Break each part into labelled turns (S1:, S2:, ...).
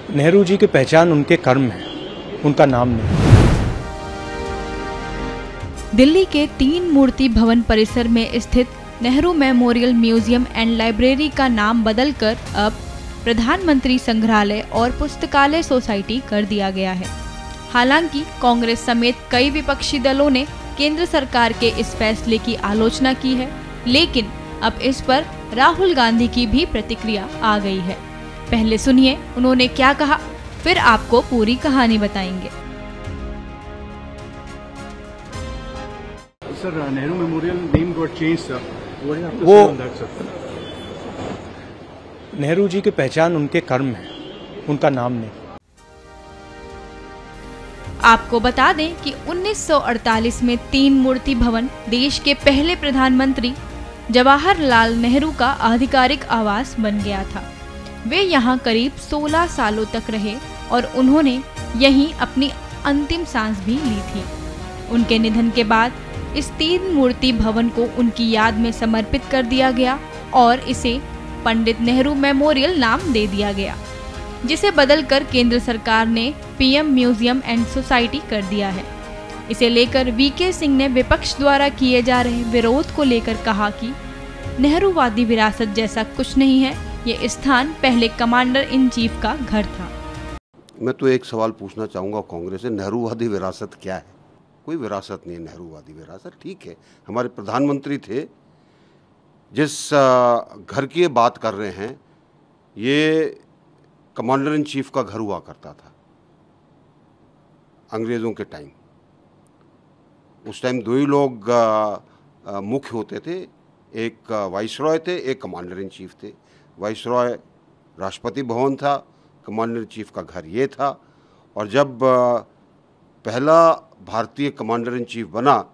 S1: नेहरू जी की पहचान उनके कर्म है, उनका नाम नहीं।
S2: दिल्ली के 3 मूर्ति भवन परिसर में स्थित Nehru memorial museum and library का नाम बदलकर अब प्रधानमंत्री संग्रहालय और पुस्तकालय सोसाइटी कर दिया गया है। हालांकि कांग्रेस समेत कई विपक्षी दलों ने केंद्र सरकार के इस फैसले की आलोचना की है, लेकिन अब इस पर राहुल गांधी की भी प्रतिक्रिया आ गई है। पहले सुनिए उन्होंने क्या कहा, फिर आपको पूरी कहानी बताएंगे।
S3: Sir, Nehru Memorial name got changed, sir. What do you have to
S1: वो
S3: say on that, sir?
S1: Nehru ji की पहचान उनके कर्म है, उनका नाम नहीं।
S2: आपको बता दें कि 1948 में 3 मूर्ति भवन देश के पहले प्रधानमंत्री जवाहरलाल नेहरू का आधिकारिक आवास बन गया था। वे यहाँ करीब 16 सालों तक रहे और उन्होंने यहीं अपनी अंतिम सांस भी ली थी। उनके निधन के बाद इस 3 मूर्ति भवन को उनकी याद में समर्पित कर दिया गया और इसे पंडित नेहरू मेमोरियल नाम दे दिया गया, जिसे बदलकर केंद्र सरकार ने पीएम म्यूजियम एंड सोसाइटी कर दिया है। इसे लेकर वीके सिंह ने विपक्ष द्वारा किए जा रहे विरोध को लेकर कहा कि नेहरूवादी विरासत जैसा कुछ नहीं है, ये स्थान पहले कमांडर इन चीफ का घर था।
S4: मैं तो एक सवाल पूछना चाहूँगा कांग्रेस से, नेहरूवादी विरासत क्या है? कोई विरासत नहीं है नेहरूवादी विरासत। ठीक है, हमारे प्रधानमंत्री थे, जिस घर की ये बात कर रहे हैं ये कमांडर इन चीफ का घर हुआ करता था अंग्रेज़ों के टाइम। उस टाइम 2 ही लोग मुख्य होते थे, एक वाइसरॉय थे, एक कमांडर इन चीफ थे। वाइसरॉय राष्ट्रपति भवन था, कमांडर इन चीफ का घर ये था। और जब पहला भारतीय कमांडर इन चीफ बना,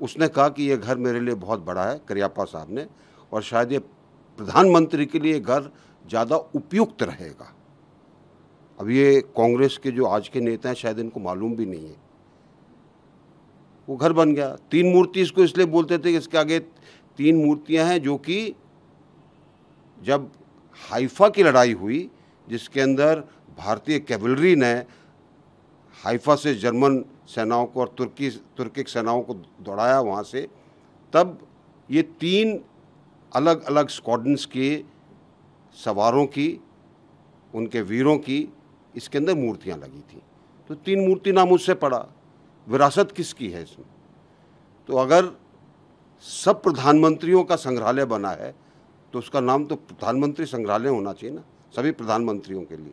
S4: उसने कहा कि ये घर मेरे लिए बहुत बड़ा है, करियप्पा साहब ने, और शायद ये प्रधानमंत्री के लिए घर ज़्यादा उपयुक्त रहेगा। अब ये कांग्रेस के जो आज के नेता हैं शायद इनको मालूम भी नहीं है। वो घर बन गया। 3 मूर्ति इसको इसलिए बोलते थे कि इसके आगे 3 मूर्तियां हैं, जो कि जब हाइफा की लड़ाई हुई, जिसके अंदर भारतीय कैवलरी ने हाइफा से जर्मन सेनाओं को और तुर्किक सेनाओं को दौड़ाया वहाँ से, तब ये 3 अलग अलग स्क्वाड्रन्स के सवारों की, उनके वीरों की इसके अंदर मूर्तियाँ लगी थी। तो 3 मूर्ति नाम उससे पड़ा। विरासत किसकी है इसमें? तो अगर सब प्रधानमंत्रियों का संग्रहालय बना है तो उसका नाम तो प्रधानमंत्री संग्रहालय होना चाहिए ना, सभी प्रधानमंत्रियों के लिए।